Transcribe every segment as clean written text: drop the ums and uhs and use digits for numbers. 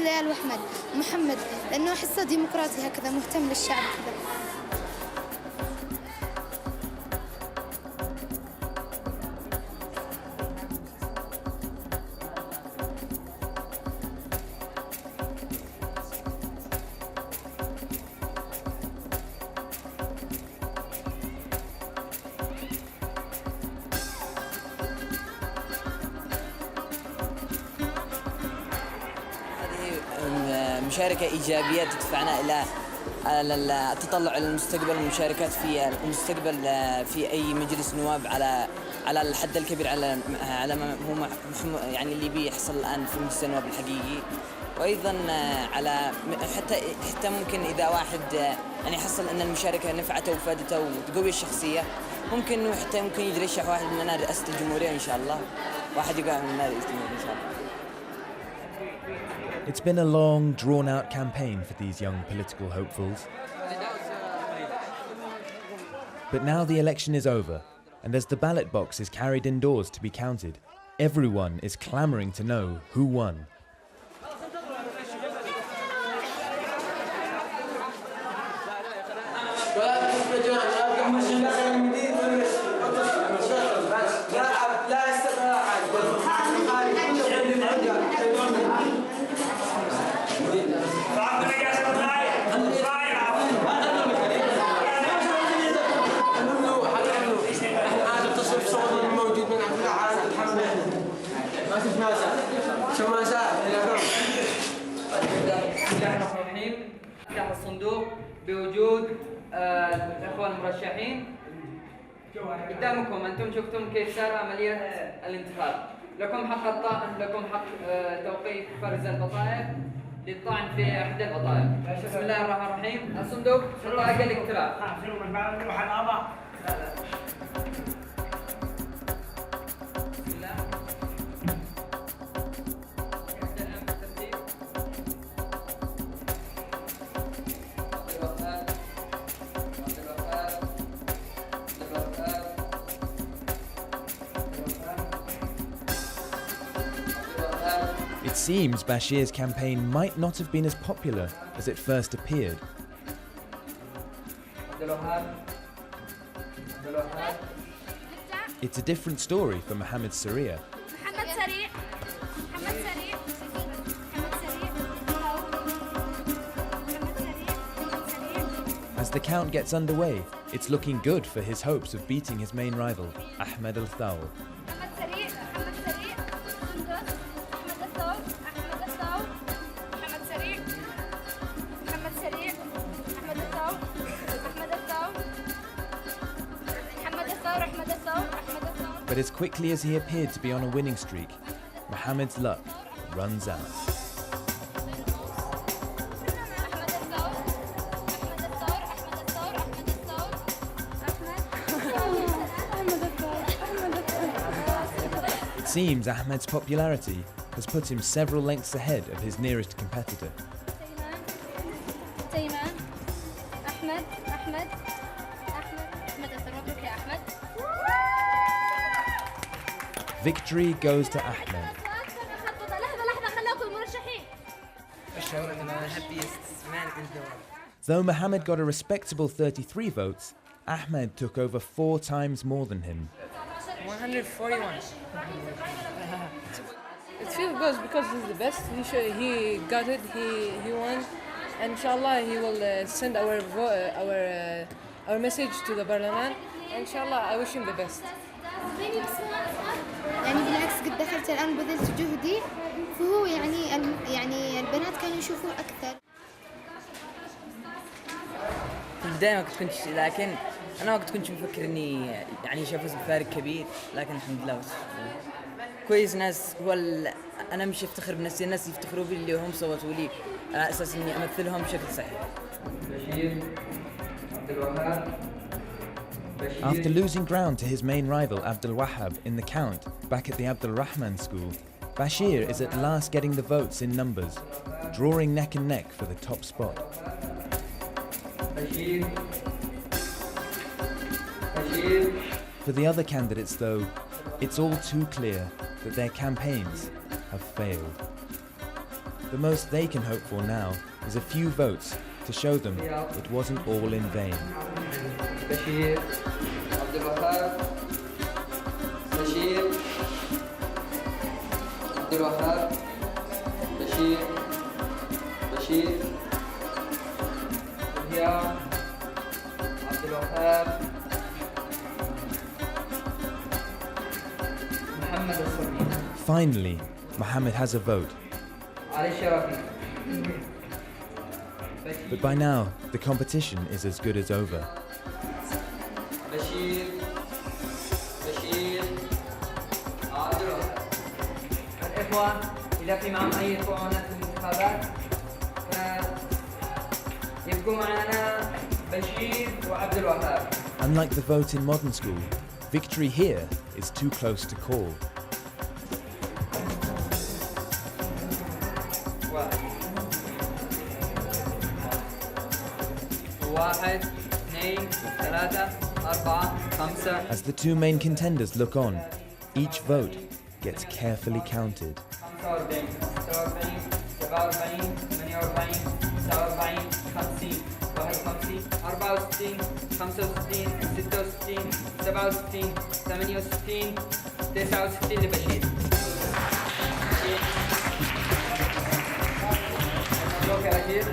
ليال وأحمد محمد، لأنه أحسه ديمقراطي هكذا مهتم للشعب كذا. مشاركة إيجابية تدفعنا إلى التطلع إلى المستقبل والمشاركات في المستقبل في أي مجلس نواب على الحد الكبير على ما هو يعني اللي بيحصل الآن في مجلس النواب الحقيقي، وأيضا على حتى ممكن إذا واحد يعني يحصل أن المشاركة نفعته وفادته وتقوي الشخصية، ممكن يترشح واحد مننا رئاسة الجمهورية إن شاء الله، واحد يقع مننا رئاسة الجمهورية إن شاء الله. It's been a long, drawn-out campaign for these young political hopefuls. But now the election is over, and as the ballot box is carried indoors to be counted, everyone is clamouring to know who won. نفتح الصندوق بوجود الإخوة المرشحين قدامكم. أنتم شفتم كيف صار عملية الانتخاب. لكم حق توقيف فرز البطائق للطعن في إحدى البطائق. بسم الله الرحمن الرحيم. الصندوق بطائق الاقتراع. It seems Bashir's campaign might not have been as popular as it first appeared. It's a different story for Mohammed Saria. As the count gets underway, it's looking good for his hopes of beating his main rival, Ahmed Al-Thawr. But as quickly as he appeared to be on a winning streak, Mohammed's luck runs out. It seems Ahmed's popularity has put him several lengths ahead of his nearest competitor. Victory goes to Ahmed. Though Mohammed got a respectable 33 votes, Ahmed took over 4 times more than him. 141. It feels good because he's the best. He got it. He won. And inshallah he will send our message to the parliament. Inshallah I wish him the best. يعني بالعكس قد دخلت الآن بذلت جهدي، فهو يعني البنات كانوا يشوفوه أكثر. دائما لكن أنا وقت كنت مفكر إني يعني شافوز بفارق كبير، لكن الحمد لله كويس. ناس أنا مش أفتخر بنفسي، الناس يفتخروا بي اللي هم صوتوا لي على أساس إني أمثلهم بشكل صحيح. After losing ground to his main rival Abdul Wahab in the count back at the Abdul Rahman school, Bashir is at last getting the votes in numbers, drawing neck and neck for the top spot. For the other candidates though, it's all too clear that their campaigns have failed. The most they can hope for now is a few votes to show them it wasn't all in vain. بشير عبد الوهاب بشير عبد الوهاب بشير بشير يحيى عبد الوهاب محمد السمي. Finally, Mohammed has a vote. علي الشرفي. But by now, the competition is as good as over. بشير بشير عبد الوهاب. الإخوة إذا في معهم أي طعونات في الانتخابات يبقوا معنا بشير وعبد الوهاب. Unlike the vote in modern school, victory here is too close to call. واحد اثنين ثلاثة أربعة خمسة. As the two main contenders look on, each vote gets carefully counted. 45 46 47 48 49 50 51 64 65 66 67 68 لبشير. مبروك يا بشير.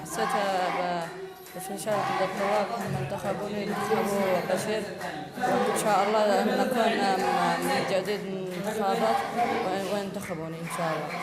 حسيتها بس إن شاء الله الطواب هم انتخبوني انتخبوا بشير، وإن شاء الله نكون من جديد الانتخابات وانتخبوني إن شاء الله.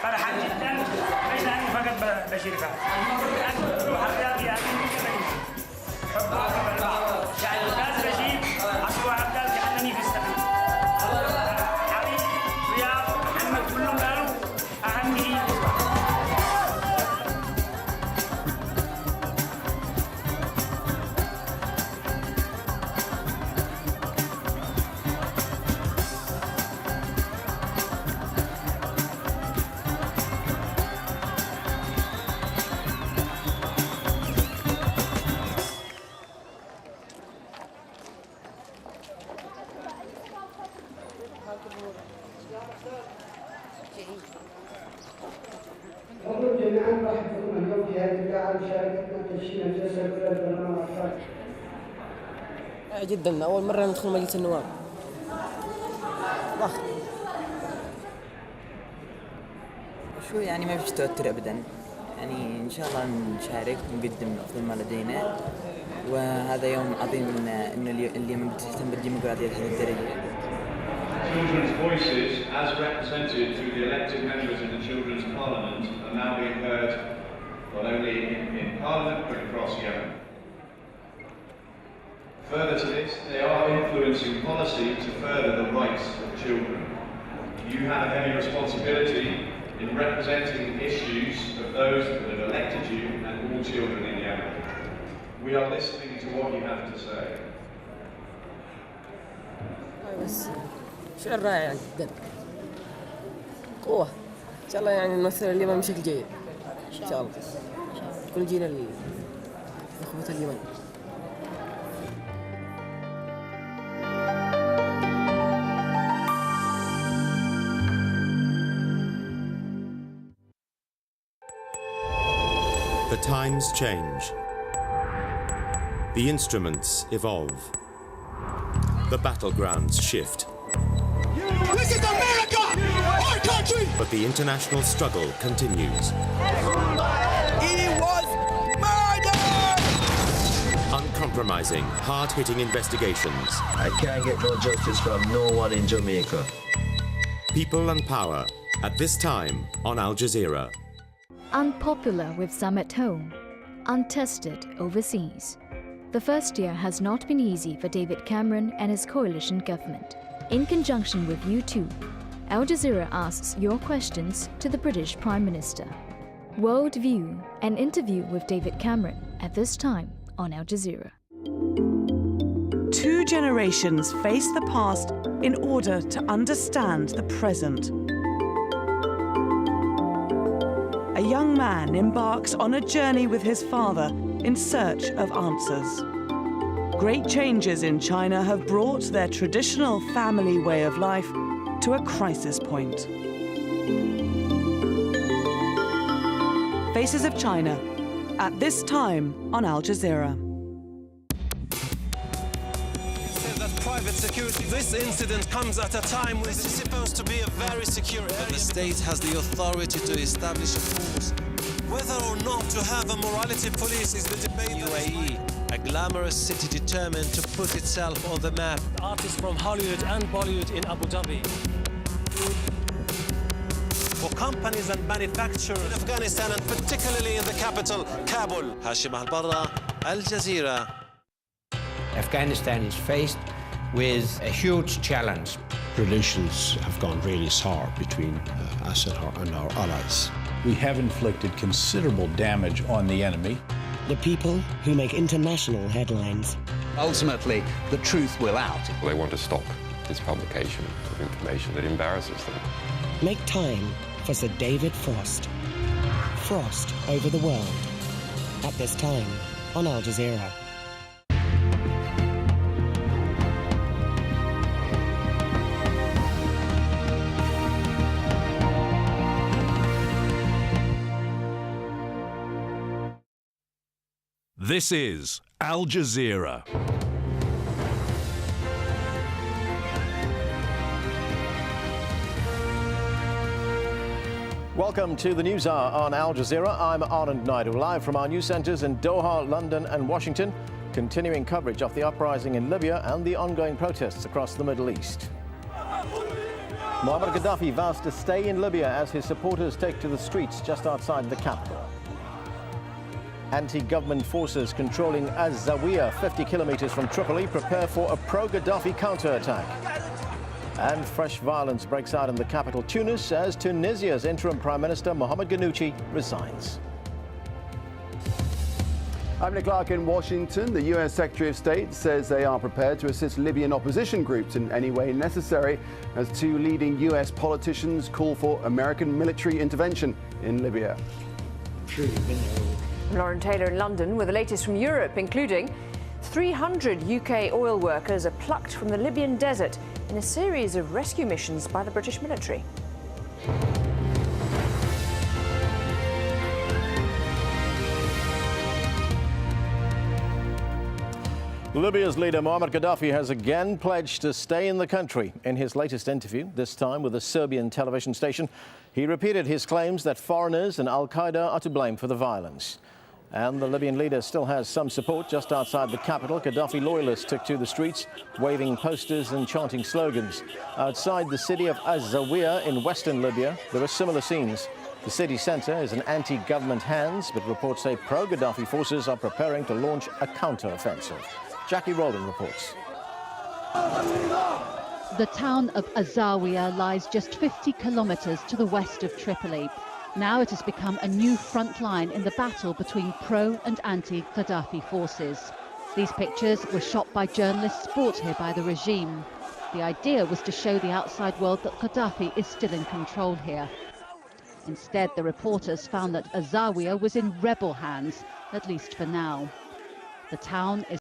فرحان جدا ليس اني فقط بشير وحرياتي يعني الناس بشير اصبح افضل كانني في السماء. علي رياض محمد كلهم قالوا اهم شيء. نقول جميعا رحب بكم اليوم في هذه القاعة مشاركتنا تدشين الجلسة الأولى للبرلمان الأفريقي. جدا أول مرة ندخل مجلس النواب. شو يعني ما فيش توتر ابدا، يعني ان شاء الله نشارك ونقدم افضل ما لدينا، وهذا يوم عظيم انه اليوم تهتم بالديمقراطيه لهذه الدرجه. Children's voices, as represented through the elected members in the Children's Parliament, are now being heard not only in Parliament but across Yemen. Further to this, they are influencing policy to further the rights of children. You have a heavy responsibility in representing the issues of those that have elected you and all children in Yemen. We are listening to what you have to say. بس شعر رائع جدا، قوة إن شاء الله، يعني نمثل اليمن بشكل جيد إن شاء الله. كل جيل الإخوة اليمن. The times change. The instruments evolve. The battlegrounds shift. This is America! Our country! But the international struggle continues. He was murdered! Uncompromising, hard-hitting investigations. I can't get no justice from no one in Jamaica. People and power, at this time on Al Jazeera. Unpopular with some at home, untested overseas. The first year has not been easy for David Cameron and his coalition government. In conjunction with U2, Al Jazeera asks your questions to the British Prime Minister. World View, an interview with David Cameron at this time on Al Jazeera. 2 generations face the past in order to understand the present. A young man embarks on a journey with his father in search of answers. Great changes in China have brought their traditional family way of life to a crisis point. Faces of China, at this time on Al Jazeera. Private security. This incident comes at a time when this is supposed to be a very secure area. The state has the authority to establish a force. Whether or not to have a morality police is the debate. UAE, a glamorous city determined to put itself on the map. Artists from Hollywood and Bollywood in Abu Dhabi. For companies and manufacturers in Afghanistan and particularly in the capital, Kabul. Hashim Al-Barra, Al Jazeera. Afghanistan is faced with a huge challenge. Relations have gone really sour between us and our allies. We have inflicted considerable damage on the enemy. The people who make international headlines. Ultimately, the truth will out. They want to stop this publication of information that embarrasses them. Make time for Sir David Frost. Frost over the world. At this time on Al Jazeera. This is Al Jazeera. Welcome to the News Hour on Al Jazeera. I'm Anand Naidu, live from our news centres in Doha, London and Washington, continuing coverage of the uprising in Libya and the ongoing protests across the Middle East. Muammar Gaddafi vows to stay in Libya as his supporters take to the streets just outside the capital. Anti-government forces controlling AlZawiya, 50 kilometers from Tripoli, prepare for a pro-Gaddafi counterattack. And fresh violence breaks out in the capital, Tunis, as Tunisia's interim Prime Minister Mohamed Ghannouchi resigns. I'm Nick Clark in Washington. The US Secretary of State says they are prepared to assist Libyan opposition groups in any way necessary as 2 leading US politicians call for American military intervention in Libya. Lauren Taylor in London with the latest from Europe, including 300 UK oil workers are plucked from the Libyan desert in a series of rescue missions by the British military. Libya's leader Muammar Gaddafi has again pledged to stay in the country. In his latest interview, this time with a Serbian television station, he repeated his claims that foreigners and Al-Qaeda are to blame for the violence. And the Libyan leader still has some support. Just outside the capital, Gaddafi loyalists took to the streets, waving posters and chanting slogans. Outside the city of AlZawiya in western Libya, there are similar scenes. The city centre is in anti-government hands, but reports say pro-Gaddafi forces are preparing to launch a counter-offensive. Jackie Rowland reports. The town of AlZawiya lies just 50 kilometres to the west of Tripoli. Now it has become a new front line in the battle between pro and anti-Gaddafi forces. These pictures were shot by journalists brought here by the regime. The idea was to show the outside world that Gaddafi is still in control here. Instead, the reporters found that AlZawiya was in rebel hands, at least for now. The town is